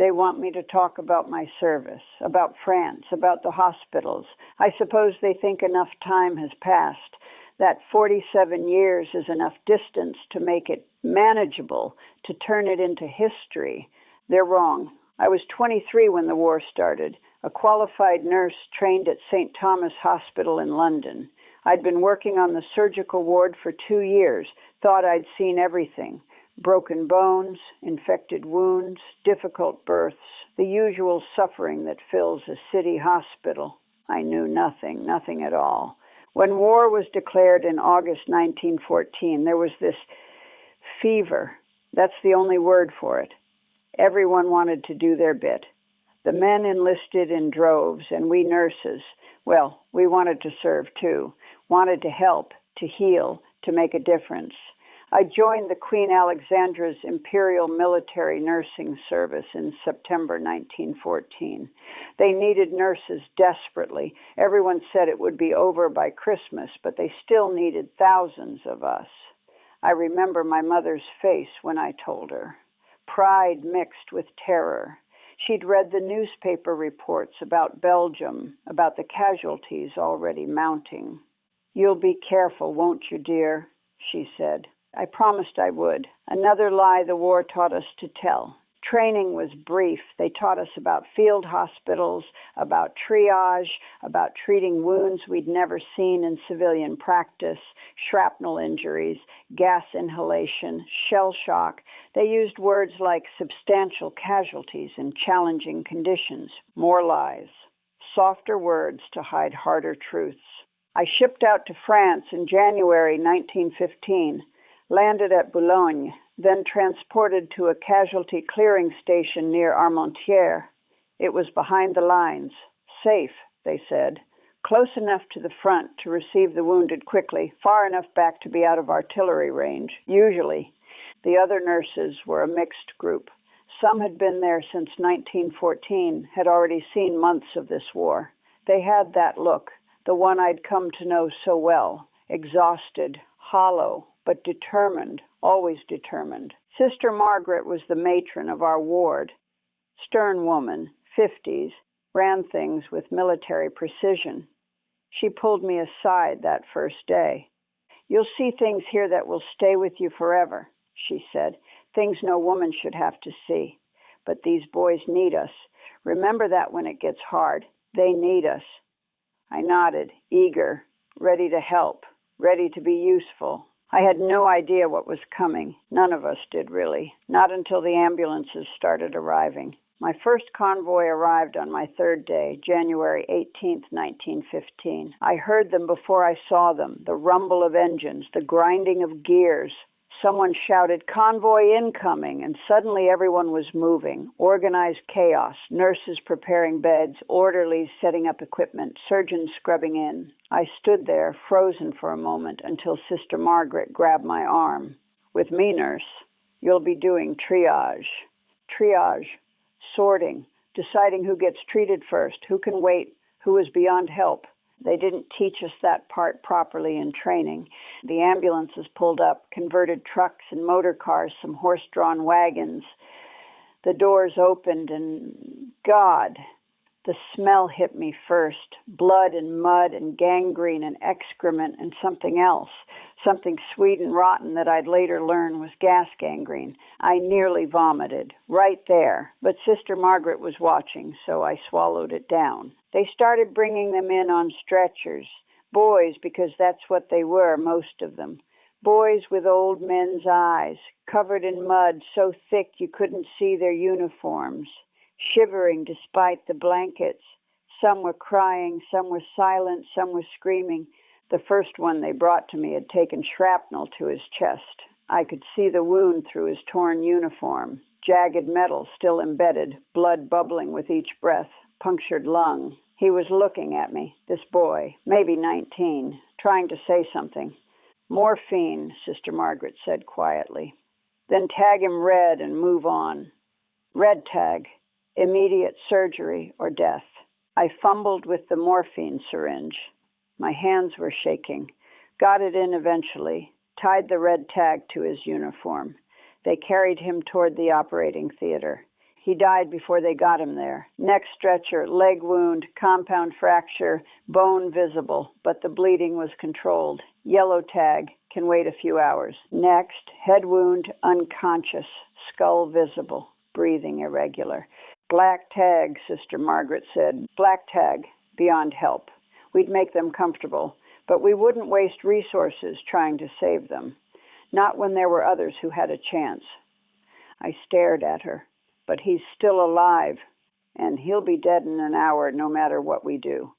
They want me to talk about my service, about France, about the hospitals. I suppose they think enough time has passed, that 47 years is enough distance to make it manageable, to turn it into history. They're wrong. I was 23 when the war started, a qualified nurse trained at St. Thomas Hospital in London. I'd been working on the surgical ward for 2 years, thought I'd seen everything. Broken bones, infected wounds, difficult births, the usual suffering that fills a city hospital. I knew nothing at all. When war was declared in August 1914, there was this fever. That's the only word for it. Everyone wanted to do their bit. The men enlisted in droves, and we nurses, well, we wanted to serve too, wanted to help, to heal, to make a difference. I joined the Queen Alexandra's Imperial Military Nursing Service in September 1914. They needed nurses desperately. Everyone said it would be over by Christmas, but they still needed thousands of us. I remember my mother's face when I told her. Pride mixed with terror. She'd read the newspaper reports about Belgium, about the casualties already mounting. "You'll be careful, won't you, dear?" she said. I promised I would. Another lie the war taught us to tell. Training was brief. They taught us about field hospitals, about triage, about treating wounds we'd never seen in civilian practice, shrapnel injuries, gas inhalation, shell shock. They used words like substantial casualties in challenging conditions. More lies. Softer words to hide harder truths. I shipped out to France in January 1915. Landed at Boulogne, then transported to a casualty clearing station near Armentières. It was behind the lines. Safe, they said. Close enough to the front to receive the wounded quickly, far enough back to be out of artillery range, usually. The other nurses were a mixed group. Some had been there since 1914, had already seen months of this war. They had that look, the one I'd come to know so well, exhausted, hollow, but determined, always determined. Sister Margaret was the matron of our ward. Stern woman, 50s, ran things with military precision. She pulled me aside that first day. "You'll see things here that will stay with you forever," she said. "Things no woman should have to see. But these boys need us. Remember that when it gets hard. They need us." I nodded, eager, ready to help, ready to be useful. I had no idea what was coming. None of us did, really. Not until the ambulances started arriving. My first convoy arrived on my third day, January 18th, 1915. I heard them before I saw them, the rumble of engines, the grinding of gears. Someone shouted, "Convoy incoming," and suddenly everyone was moving. Organized chaos, nurses preparing beds, orderlies setting up equipment, surgeons scrubbing in. I stood there, frozen for a moment, until Sister Margaret grabbed my arm. "With me, nurse, you'll be doing triage." Triage, sorting, deciding who gets treated first, who can wait, who is beyond help. They didn't teach us that part properly in training. The ambulances pulled up, converted trucks and motor cars, some horse-drawn wagons. The doors opened and, God, the smell hit me first. Blood and mud and gangrene and excrement and something else. Something sweet and rotten that I'd later learn was gas gangrene. I nearly vomited, right there. But Sister Margaret was watching, so I swallowed it down. They started bringing them in on stretchers. Boys, because that's what they were, most of them. Boys with old men's eyes, covered in mud so thick you couldn't see their uniforms, shivering despite the blankets. Some were crying, some were silent, some were screaming. The first one they brought to me had taken shrapnel to his chest. I could see the wound through his torn uniform, jagged metal still embedded, blood bubbling with each breath, punctured lung. He was looking at me, this boy, maybe 19, trying to say something. "Morphine," Sister Margaret said quietly. "Then tag him red and move on. Red tag, immediate surgery or death." I fumbled with the morphine syringe. My hands were shaking. Got it in eventually, tied the red tag to his uniform. They carried him toward the operating theater. He died before they got him there. Neck stretcher, leg wound, compound fracture, bone visible, but the bleeding was controlled. Yellow tag, can wait a few hours. Next, head wound, unconscious, skull visible, breathing irregular. Black tag, Sister Margaret said. Black tag, beyond help. We'd make them comfortable, but we wouldn't waste resources trying to save them. Not when there were others who had a chance. I stared at her. But he's still alive, and he'll be dead in an hour no matter what we do.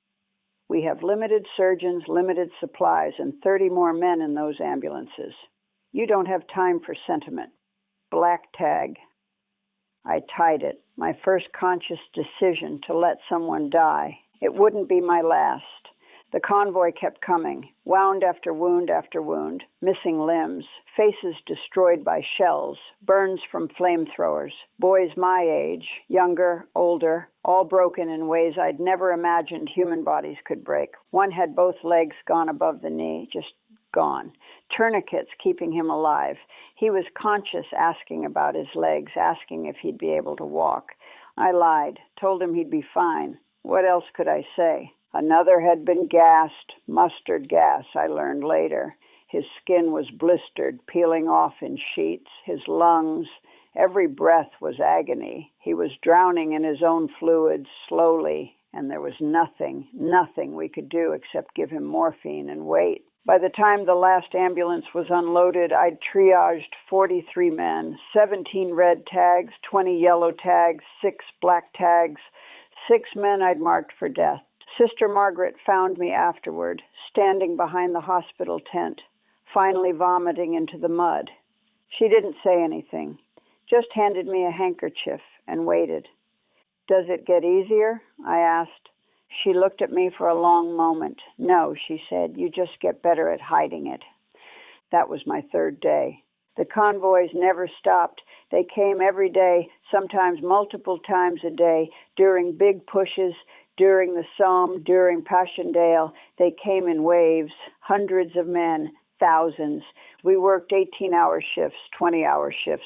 We have limited surgeons, limited supplies, and 30 more men in those ambulances. You don't have time for sentiment. Black tag. I tied it, my first conscious decision to let someone die. It wouldn't be my last. The convoy kept coming, wound after wound, missing limbs, faces destroyed by shells, burns from flamethrowers, boys my age, younger, older, all broken in ways I'd never imagined human bodies could break. One had both legs gone above the knee, just gone. Tourniquets keeping him alive. He was conscious, asking about his legs, asking if he'd be able to walk. I lied, told him he'd be fine. What else could I say? Another had been gassed, mustard gas, I learned later. His skin was blistered, peeling off in sheets. His lungs, every breath was agony. He was drowning in his own fluids slowly, and there was nothing we could do except give him morphine and wait. By the time the last ambulance was unloaded, I'd triaged 43 men, 17 red tags, 20 yellow tags, 6 black tags, 6 men I'd marked for death. Sister Margaret found me afterward, standing behind the hospital tent, finally vomiting into the mud. She didn't say anything, just handed me a handkerchief and waited. Does it get easier? I asked. She looked at me for a long moment. No, she said, you just get better at hiding it. That was my 3rd day. The convoys never stopped. They came every day, sometimes multiple times a day, during big pushes, during the Somme, during Passchendaele. They came in waves, hundreds of men, thousands. We worked 18-hour shifts, 20-hour shifts.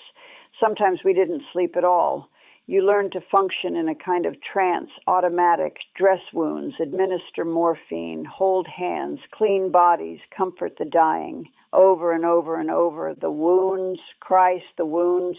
Sometimes we didn't sleep at all. You learn to function in a kind of trance, automatic, dress wounds, administer morphine, hold hands, clean bodies, comfort the dying, over and over and over. The wounds, Christ, the wounds.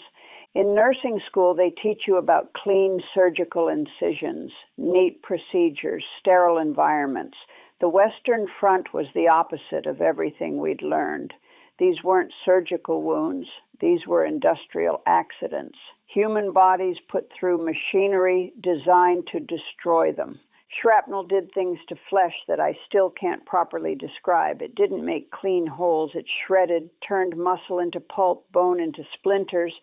In nursing school, they teach you about clean surgical incisions, neat procedures, sterile environments. The Western Front was the opposite of everything we'd learned. These weren't surgical wounds. These were industrial accidents. Human bodies put through machinery designed to destroy them. Shrapnel did things to flesh that I still can't properly describe. It didn't make clean holes. It shredded, turned muscle into pulp, bone into splinters.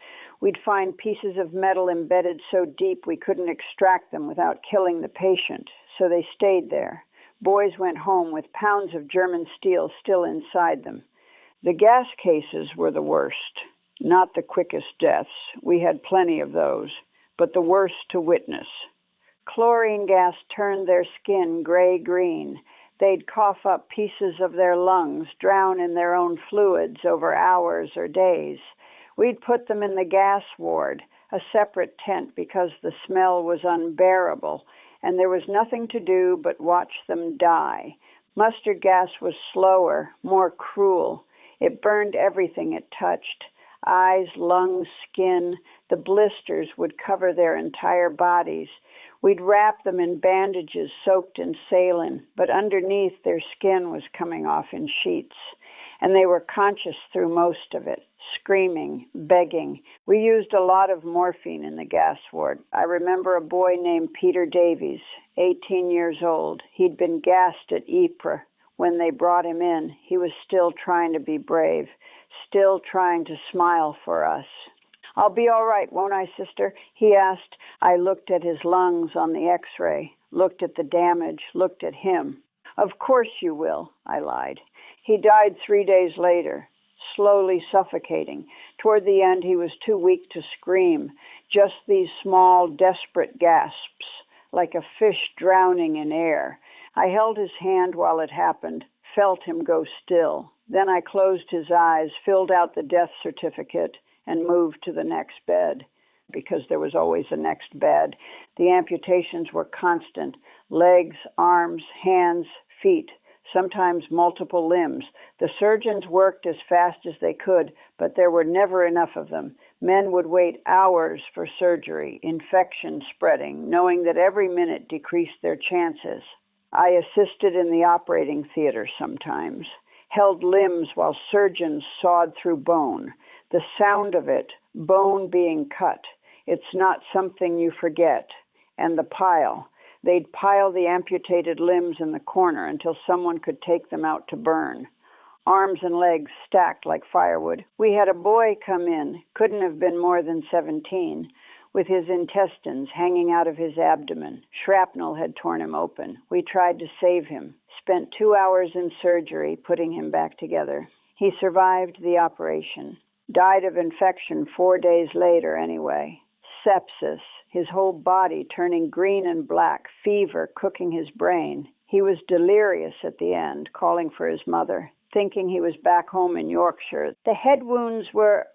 We'd find pieces of metal embedded so deep we couldn't extract them without killing the patient, so they stayed there. Boys went home with pounds of German steel still inside them. The gas cases were the worst. Not the quickest deaths. We had plenty of those, but the worst to witness. Chlorine gas turned their skin gray-green. They'd cough up pieces of their lungs, drown in their own fluids over hours or days. We'd put them in the gas ward, a separate tent because the smell was unbearable, and there was nothing to do but watch them die. Mustard gas was slower, more cruel. It burned everything it touched. Eyes, lungs, skin. The blisters would cover their entire bodies. We'd wrap them in bandages soaked in saline, but underneath their skin was coming off in sheets. And they were conscious through most of it, screaming, begging. We used a lot of morphine in the gas ward. I remember a boy named Peter Davies, 18 years old. He'd been gassed at Ypres. When they brought him in, he was still trying to be brave, still trying to smile for us. I'll be all right, won't I, sister? He asked. I looked at his lungs on the x-ray, looked at the damage, looked at him. Of course you will, I lied. He died 3 days later, slowly suffocating. Toward the end, he was too weak to scream, just these small, desperate gasps, like a fish drowning in air. I held his hand while it happened, felt him go still. Then I closed his eyes, filled out the death certificate, and moved to the next bed. because there was always a next bed. The amputations were constant: legs, arms, hands, feet, sometimes multiple limbs. The surgeons worked as fast as they could, but there were never enough of them. Men would wait hours for surgery, infection spreading, knowing that every minute decreased their chances. I assisted in the operating theater sometimes, held limbs while surgeons sawed through bone. The sound of it, bone being cut, it's not something you forget. And the pile. They'd pile the amputated limbs in the corner until someone could take them out to burn. Arms and legs stacked like firewood. We had a boy come in, couldn't have been more than 17, with his intestines hanging out of his abdomen. Shrapnel had torn him open. We tried to save him. Spent 2 hours in surgery putting him back together. He survived the operation. Died of infection 4 days later anyway. Sepsis, his whole body turning green and black, fever cooking his brain. He was delirious at the end, calling for his mother, thinking he was back home in Yorkshire. The head wounds were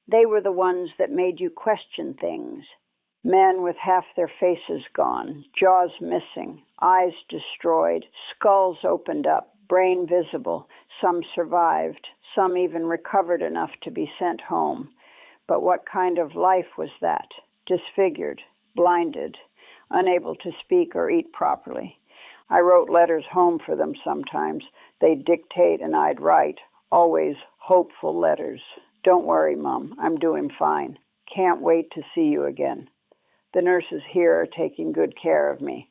the ones that made you question things. Men with half their faces gone, jaws missing, eyes destroyed, skulls opened up, brain visible. Some survived, some even recovered enough to be sent home. But what kind of life was that? Disfigured, blinded, unable to speak or eat properly. I wrote letters home for them sometimes. They'd dictate and I'd write, always hopeful letters. Don't worry, Mom, I'm doing fine. Can't wait to see you again. The nurses here are taking good care of me.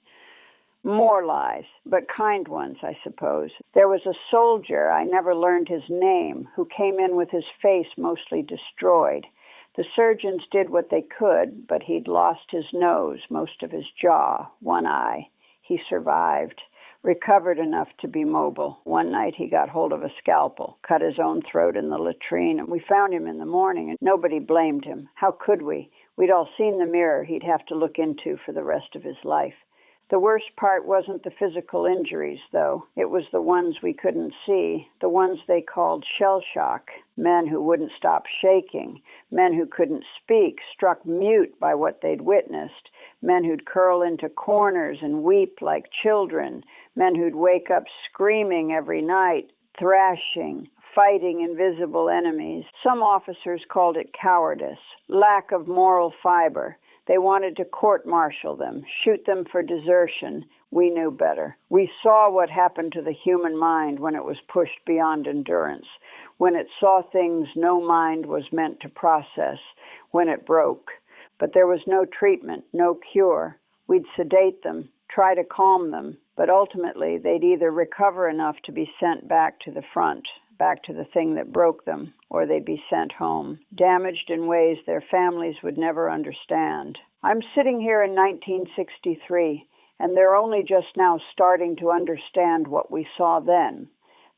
More lies, but kind ones, I suppose. There was a soldier, I never learned his name, who came in with his face mostly destroyed. The surgeons did what they could, but he'd lost his nose, most of his jaw, one eye. He survived, recovered enough to be mobile. One night he got hold of a scalpel, cut his own throat in the latrine, and we found him in the morning, and nobody blamed him. How could we? We'd all seen the mirror he'd have to look into for the rest of his life. The worst part wasn't the physical injuries, though. It was the ones we couldn't see, the ones they called shell shock. Men who wouldn't stop shaking, men who couldn't speak, struck mute by what they'd witnessed, men who'd curl into corners and weep like children, men who'd wake up screaming every night, thrashing, fighting invisible enemies. Some officers called it cowardice, lack of moral fiber. They wanted to court-martial them, shoot them for desertion. We knew better. We saw what happened to the human mind when it was pushed beyond endurance, when it saw things no mind was meant to process, when it broke. But there was no treatment, no cure. We'd sedate them, try to calm them, but ultimately they'd either recover enough to be sent back to the front, back to the thing that broke them, or they'd be sent home, damaged in ways their families would never understand. I'm sitting here in 1963, and they're only just now starting to understand what we saw then,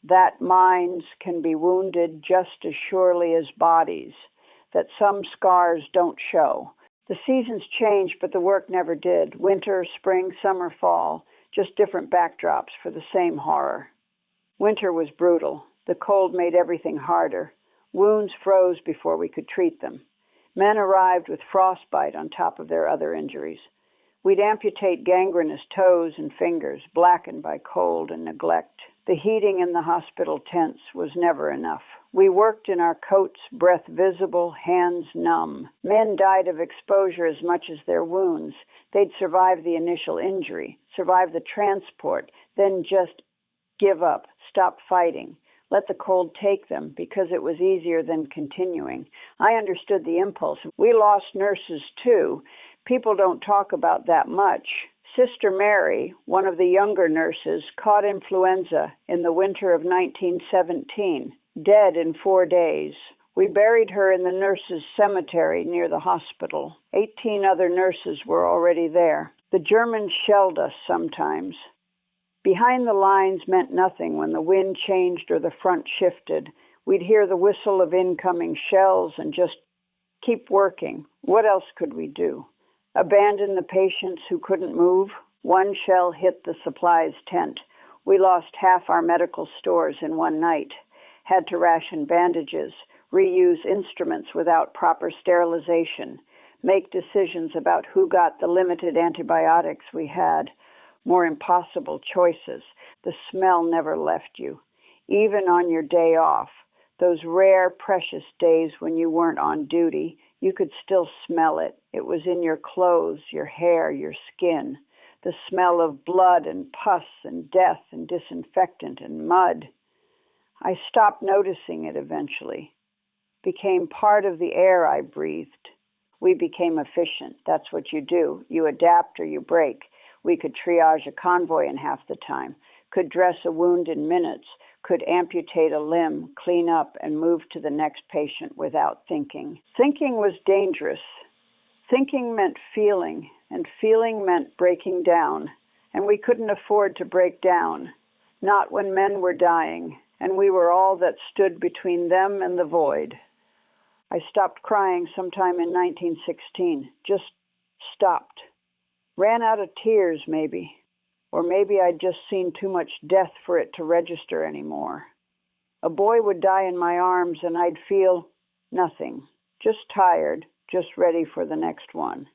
that minds can be wounded just as surely as bodies, that some scars don't show. The seasons change, but the work never did. Winter, spring, summer, fall, just different backdrops for the same horror. Winter was brutal. The cold made everything harder. Wounds froze before we could treat them. Men arrived with frostbite on top of their other injuries. We'd amputate gangrenous toes and fingers, blackened by cold and neglect. The heating in the hospital tents was never enough. We worked in our coats, breath visible, hands numb. Men died of exposure as much as their wounds. They'd survive the initial injury, survive the transport, then just give up, stop fighting. Let the cold take them because it was easier than continuing. I understood the impulse. We lost nurses too. People don't talk about that much. Sister Mary, one of the younger nurses, caught influenza in the winter of 1917, dead in 4 days. We buried her in the nurses' cemetery near the hospital. 18 other nurses were already there. The Germans shelled us sometimes. Behind the lines meant nothing when the wind changed or the front shifted. We'd hear the whistle of incoming shells and just keep working. What else could we do? Abandon the patients who couldn't move? One shell hit the supplies tent. We lost half our medical stores in one night. Had to ration bandages, reuse instruments without proper sterilization. make decisions about who got the limited antibiotics we had, more impossible choices. The smell never left you. Even on your day off, those rare, precious days when you weren't on duty, you could still smell it. It was in your clothes, your hair, your skin. The smell of blood and pus and death and disinfectant and mud. I stopped noticing it eventually. Became part of the air I breathed. We became efficient. That's what you do. You adapt or you break. We could triage a convoy in half the time, could dress a wound in minutes, could amputate a limb, clean up, and move to the next patient without thinking. Thinking was dangerous. Thinking meant feeling, and feeling meant breaking down. And we couldn't afford to break down, not when men were dying, and we were all that stood between them and the void. I stopped crying sometime in 1916, just stopped. Ran out of tears, maybe. Or maybe I'd just seen too much death for it to register anymore. A boy would die in my arms and I'd feel nothing, just tired, just ready for the next one.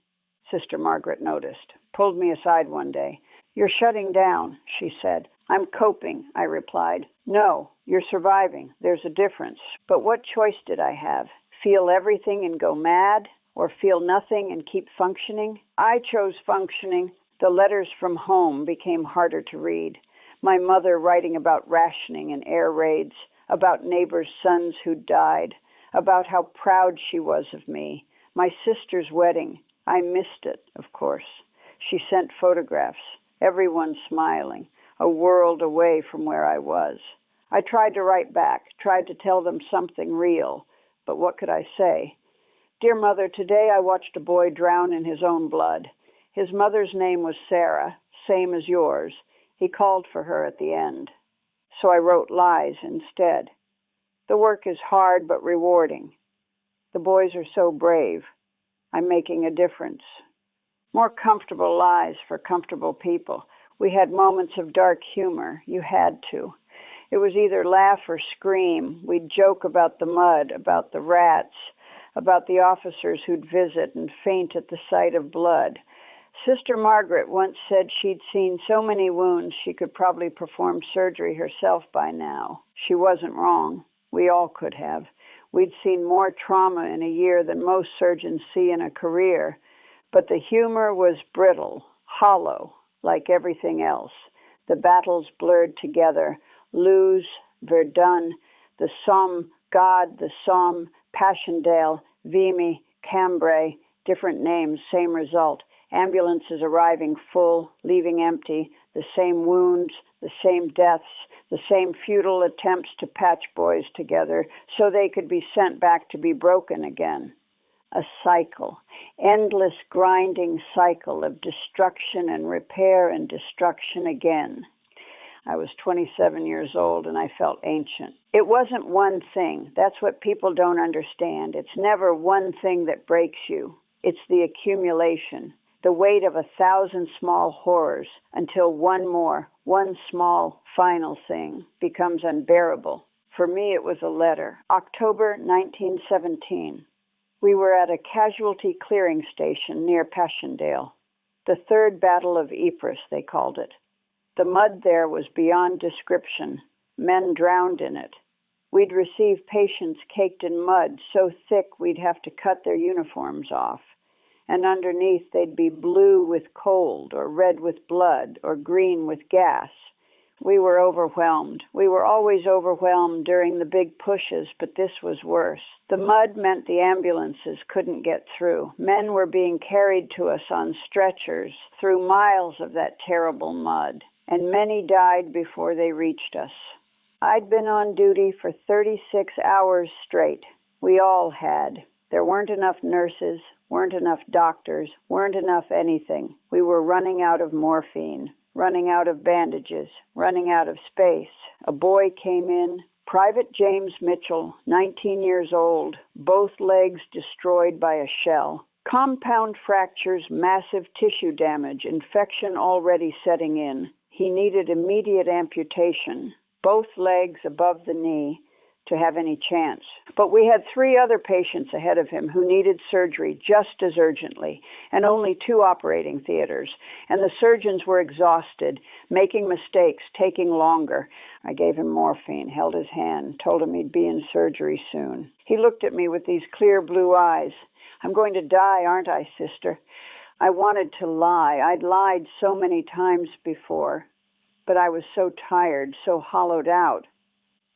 Sister Margaret noticed, pulled me aside one day. "You're shutting down," she said. "I'm coping," I replied. "No, you're surviving. There's a difference. But what choice did I have? Feel everything and go mad? Or feel nothing and keep functioning? I chose functioning. The letters from home became harder to read. My mother writing about rationing and air raids, about neighbors' sons who died, about how proud she was of me. My sister's wedding. I missed it, of course. She sent photographs, everyone smiling, a world away from where I was. I tried to write back, tried to tell them something real, but what could I say? Dear Mother, today I watched a boy drown in his own blood. His mother's name was Sarah, same as yours. He called for her at the end. So I wrote lies instead. The work is hard but rewarding. The boys are so brave. I'm making a difference. More comfortable lies for comfortable people. We had moments of dark humor. You had to. It was either laugh or scream. We'd joke about the mud, about the rats, about the officers who'd visit and faint at the sight of blood. Sister Margaret once said she'd seen so many wounds she could probably perform surgery herself by now. She wasn't wrong. We all could have. We'd seen more trauma in a year than most surgeons see in a career. But the humor was brittle, hollow, like everything else. The battles blurred together. Luz, Verdun, the Somme, God, the Somme, Passchendaele, Vimy, Cambrai, different names, same result. Ambulances arriving full, leaving empty, the same wounds, the same deaths, the same futile attempts to patch boys together so they could be sent back to be broken again. A cycle, endless grinding cycle of destruction and repair and destruction again. I was 27 years old and I felt ancient. It wasn't one thing. That's what people don't understand. It's never one thing that breaks you. It's the accumulation, the weight of 1,000 small horrors until one more, one small final thing becomes unbearable. For me, it was a letter. October 1917. We were at a casualty clearing station near Passchendaele. The Third Battle of Ypres, they called it. The mud there was beyond description. Men drowned in it. We'd receive patients caked in mud so thick we'd have to cut their uniforms off. And underneath they'd be blue with cold, or red with blood, or green with gas. We were overwhelmed. We were always overwhelmed during the big pushes, but this was worse. The mud meant the ambulances couldn't get through. Men were being carried to us on stretchers through miles of that terrible mud, and many died before they reached us. I'd been on duty for 36 hours straight. We all had. There weren't enough nurses, weren't enough doctors, weren't enough anything. We were running out of morphine, running out of bandages, running out of space. A boy came in, Private James Mitchell, 19 years old, both legs destroyed by a shell. Compound fractures, massive tissue damage, infection already setting in. He needed immediate amputation, both legs above the knee, to have any chance. But we had 3 other patients ahead of him who needed surgery just as urgently, and only 2 operating theaters. And the surgeons were exhausted, making mistakes, taking longer. I gave him morphine, held his hand, told him he'd be in surgery soon. He looked at me with these clear blue eyes. "I'm going to die, aren't I, sister?" I wanted to lie. I'd lied so many times before, but I was so tired, so hollowed out.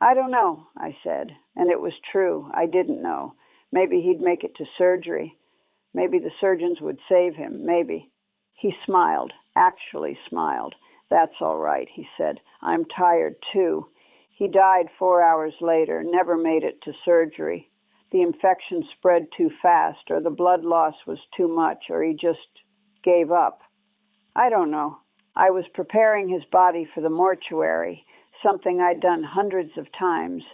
"I don't know," I said, and it was true. I didn't know. Maybe he'd make it to surgery. Maybe the surgeons would save him. Maybe. He smiled, actually smiled. "That's all right," he said. "I'm tired, too." He died 4 hours later, never made it to surgery. The infection spread too fast, or the blood loss was too much, or he just gave up. I don't know. I was preparing his body for the mortuary, something I'd done hundreds of times,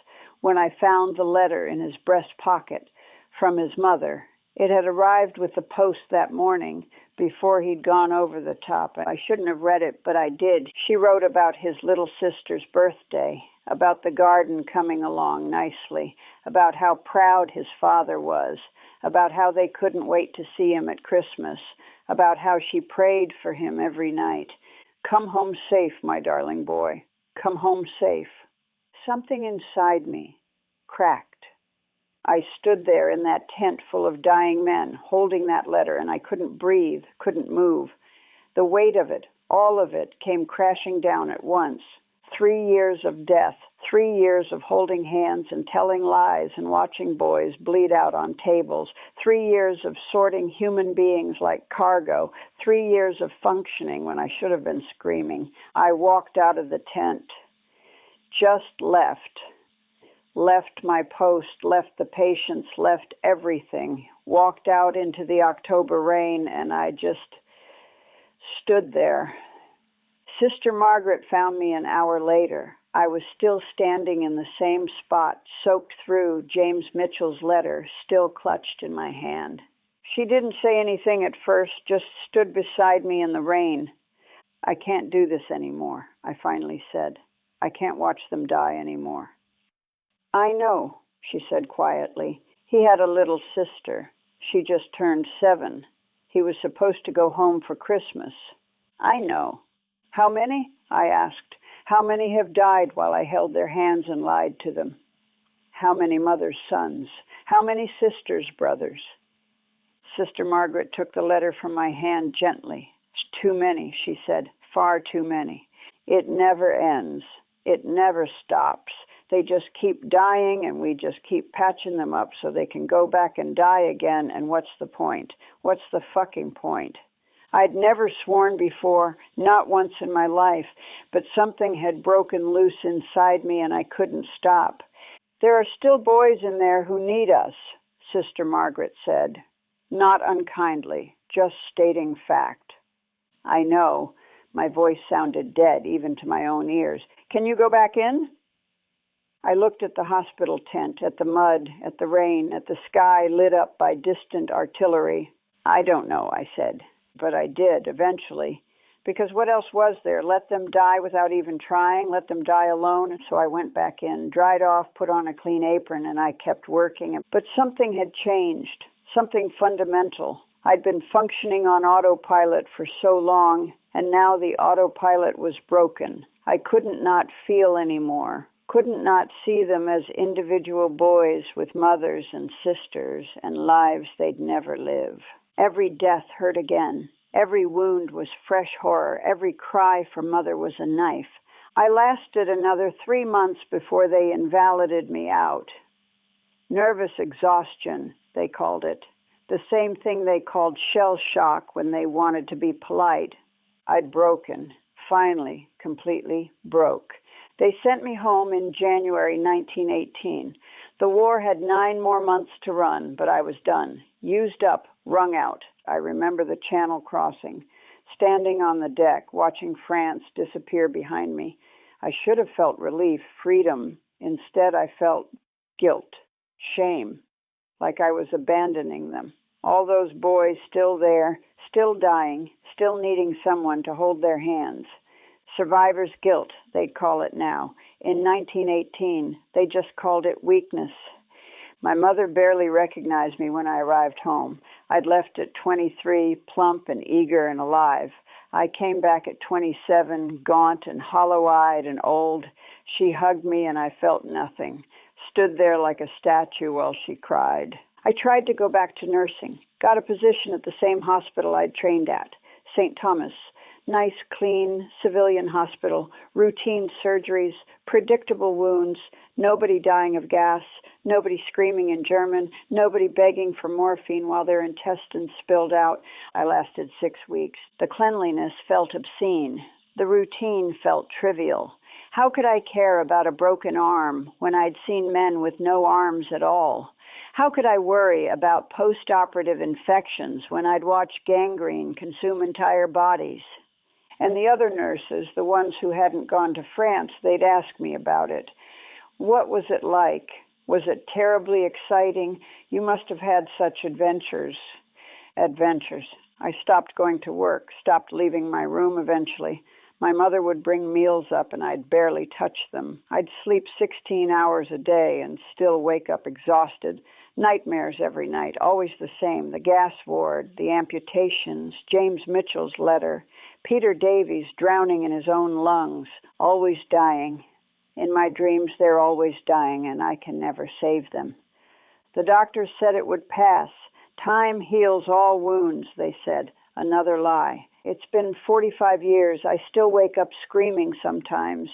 when I found the letter in his breast pocket from his mother. It had arrived with the post that morning, before he'd gone over the top. I shouldn't have read it, but I did. She wrote about his little sister's birthday, about the garden coming along nicely, about how proud his father was, about how they couldn't wait to see him at Christmas, about how she prayed for him every night. "Come home safe, my darling boy. Come home safe." Something inside me cracked. I stood there in that tent full of dying men, holding that letter, and I couldn't breathe, couldn't move. The weight of it, all of it, came crashing down at once. 3 years of death, 3 years of holding hands and telling lies and watching boys bleed out on tables, 3 years of sorting human beings like cargo, 3 years of functioning when I should have been screaming. I walked out of the tent, just left my post, left the patients, left everything, walked out into the October rain, and I just stood there. Sister Margaret found me an hour later. I was still standing in the same spot, soaked through James Mitchell's letter, still clutched in my hand. She didn't say anything at first, just stood beside me in the rain. "I can't do this anymore," I finally said. "I can't watch them die anymore." "I know," she said quietly. "He had a little sister. She just turned 7. He was supposed to go home for Christmas." "I know." "How many?" I asked. "How many have died while I held their hands and lied to them? How many mothers' sons? How many sisters' brothers?" Sister Margaret took the letter from my hand gently. "Too many," she said. "Far too many. It never ends. It never stops. They just keep dying, and we just keep patching them up so they can go back and die again, and what's the point? What's the fucking point?" I'd never sworn before, not once in my life, but something had broken loose inside me and I couldn't stop. "There are still boys in there who need us," Sister Margaret said, not unkindly, just stating fact. "I know." My voice sounded dead, even to my own ears. "Can you go back in?" I looked at the hospital tent, at the mud, at the rain, at the sky lit up by distant artillery. "I don't know," I said, but I did eventually, because what else was there? Let them die without even trying, let them die alone. So I went back in, dried off, put on a clean apron, and I kept working. But something had changed, something fundamental. I'd been functioning on autopilot for so long, and now the autopilot was broken. I couldn't not feel anymore. Couldn't not see them as individual boys with mothers and sisters and lives they'd never live. Every death hurt again. Every wound was fresh horror. Every cry for mother was a knife. I lasted another 3 months before they invalided me out. Nervous exhaustion, they called it. The same thing they called shell shock when they wanted to be polite. I'd broken. Finally, completely broke. They sent me home in January 1918. The war had 9 more months to run, but I was done. Used up, wrung out. I remember the Channel crossing, standing on the deck, watching France disappear behind me. I should have felt relief, freedom. Instead, I felt guilt, shame, like I was abandoning them. All those boys still there, still dying, still needing someone to hold their hands. Survivor's guilt, they'd call it now. In 1918, they just called it weakness. My mother barely recognized me when I arrived home. I'd left at 23, plump and eager and alive. I came back at 27, gaunt and hollow-eyed and old. She hugged me and I felt nothing, stood there like a statue while she cried. I tried to go back to nursing, got a position at the same hospital I'd trained at, St. Thomas. Nice, clean, civilian hospital, routine surgeries, predictable wounds, nobody dying of gas, nobody screaming in German, nobody begging for morphine while their intestines spilled out. I lasted 6 weeks. The cleanliness felt obscene. The routine felt trivial. How could I care about a broken arm when I'd seen men with no arms at all? How could I worry about post-operative infections when I'd watched gangrene consume entire bodies? And the other nurses, the ones who hadn't gone to France, they'd ask me about it. What was it like? Was it terribly exciting? You must have had such adventures. Adventures. I stopped going to work, stopped leaving my room eventually. My mother would bring meals up and I'd barely touch them. I'd sleep 16 hours a day and still wake up exhausted. Nightmares every night, always the same. The gas ward, the amputations, James Mitchell's letter, Peter Davies drowning in his own lungs, always dying. In my dreams, they're always dying, and I can never save them. The doctors said it would pass. Time heals all wounds, they said. Another lie. It's been 45 years. I still wake up screaming sometimes.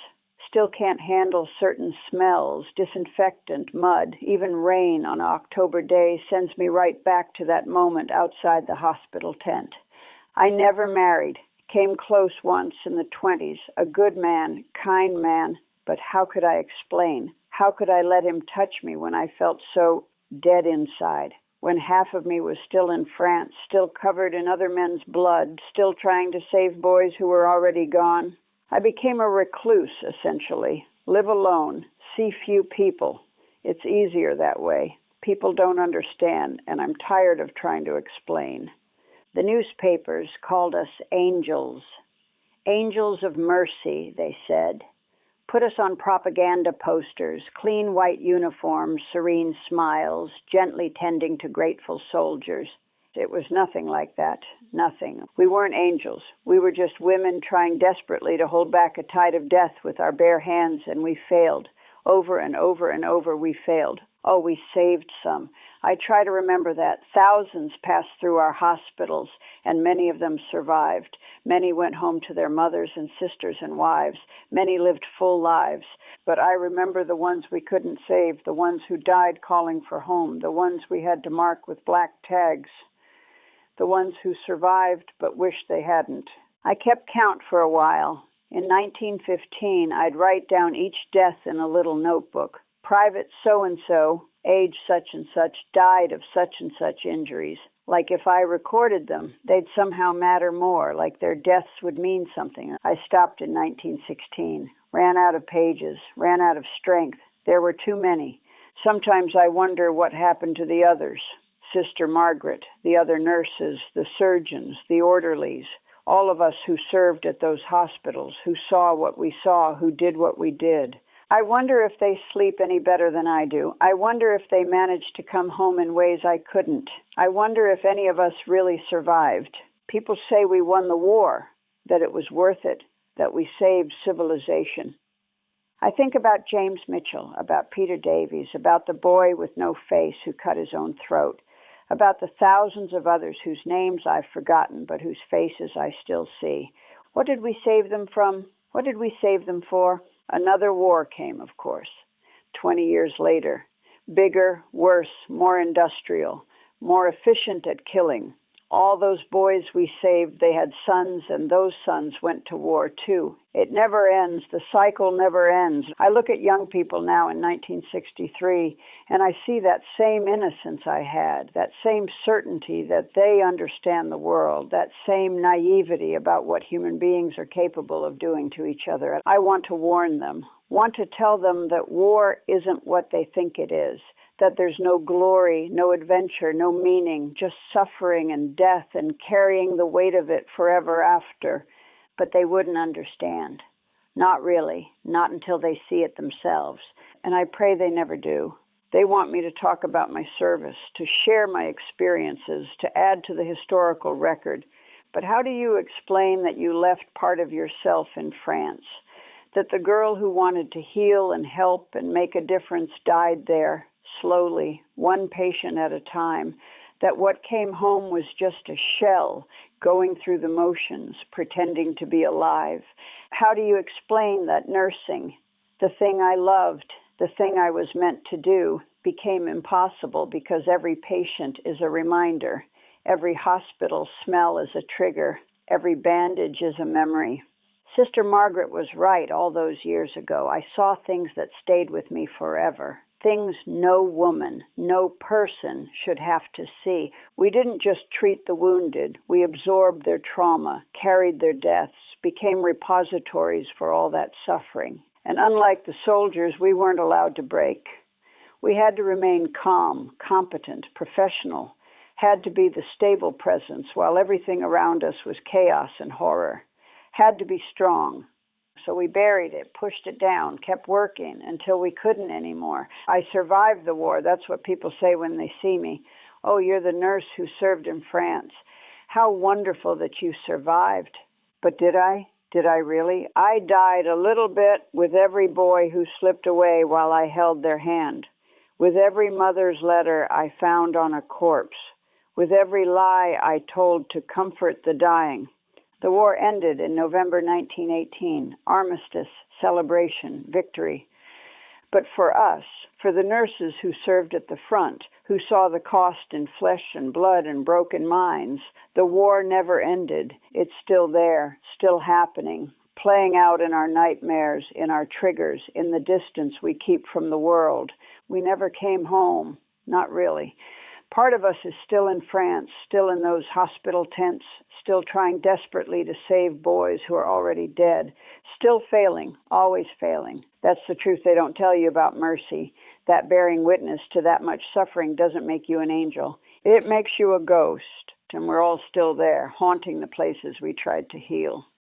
Still can't handle certain smells, disinfectant, mud, even rain on an October day sends me right back to that moment outside the hospital tent. I never married. Came close once in the 20s, a good man, kind man, but how could I explain? How could I let him touch me when I felt so dead inside? When half of me was still in France, still covered in other men's blood, still trying to save boys who were already gone? I became a recluse, essentially. Live alone, see few people. It's easier that way. People don't understand, and I'm tired of trying to explain. The newspapers called us angels. Angels of mercy, they said. Put us on propaganda posters, clean white uniforms, serene smiles, gently tending to grateful soldiers. It was nothing like that, nothing. We weren't angels. We were just women trying desperately to hold back a tide of death with our bare hands, and we failed. Over and over and over we failed. Oh, we saved some. I try to remember that. Thousands passed through our hospitals, and many of them survived. Many went home to their mothers and sisters and wives. Many lived full lives. But I remember the ones we couldn't save, the ones who died calling for home, the ones we had to mark with black tags, the ones who survived but wished they hadn't. I kept count for a while. In 1915, I'd write down each death in a little notebook. Private so-and-so, age such and such, died of such and such injuries. Like if I recorded them, they'd somehow matter more, like their deaths would mean something. I stopped in 1916, ran out of pages, ran out of strength. There were too many. Sometimes I wonder what happened to the others. Sister Margaret, the other nurses, the surgeons, the orderlies, all of us who served at those hospitals, who saw what we saw, who did what we did. I wonder if they sleep any better than I do. I wonder if they managed to come home in ways I couldn't. I wonder if any of us really survived. People say we won the war, that it was worth it, that we saved civilization. I think about James Mitchell, about Peter Davies, about the boy with no face who cut his own throat, about the thousands of others whose names I've forgotten but whose faces I still see. What did we save them from? What did we save them for? Another war came, of course, 20 years later. Bigger, worse, more industrial, more efficient at killing. All those boys we saved, they had sons, and those sons went to war too. It never ends. The cycle never ends. I look at young people now in 1963, and I see that same innocence I had, that same certainty that they understand the world, that same naivety about what human beings are capable of doing to each other. I want to warn them, want to tell them that war isn't what they think it is, that there's no glory, no adventure, no meaning, just suffering and death and carrying the weight of it forever after. But they wouldn't understand. Not really, not until they see it themselves. And I pray they never do. They want me to talk about my service, to share my experiences, to add to the historical record. But how do you explain that you left part of yourself in France? That the girl who wanted to heal and help and make a difference died there, slowly, one patient at a time? That what came home was just a shell, going through the motions, pretending to be alive? How do you explain that nursing, the thing I loved, the thing I was meant to do, became impossible because every patient is a reminder, every hospital smell is a trigger, every bandage is a memory? Sister Margaret was right all those years ago. I saw things that stayed with me forever. Things no woman, no person should have to see. We didn't just treat the wounded. We absorbed their trauma, carried their deaths, became repositories for all that suffering. And unlike the soldiers, we weren't allowed to break. We had to remain calm, competent, professional, had to be the stable presence while everything around us was chaos and horror, had to be strong. So we buried it, pushed it down, kept working until we couldn't anymore. I survived the war. That's what people say when they see me. Oh, you're the nurse who served in France. How wonderful that you survived. But did I? Did I really? I died a little bit with every boy who slipped away while I held their hand, with every mother's letter I found on a corpse, with every lie I told to comfort the dying. The war ended in November 1918, armistice, celebration, victory. But for us, for the nurses who served at the front, who saw the cost in flesh and blood and broken minds, the war never ended. It's still there, still happening, playing out in our nightmares, in our triggers, in the distance we keep from the world. We never came home, not really. Part of us is still in France, still in those hospital tents, still trying desperately to save boys who are already dead, still failing, always failing. That's the truth they don't tell you about mercy. That bearing witness to that much suffering doesn't make you an angel. It makes you a ghost, and we're all still there, haunting the places we tried to heal.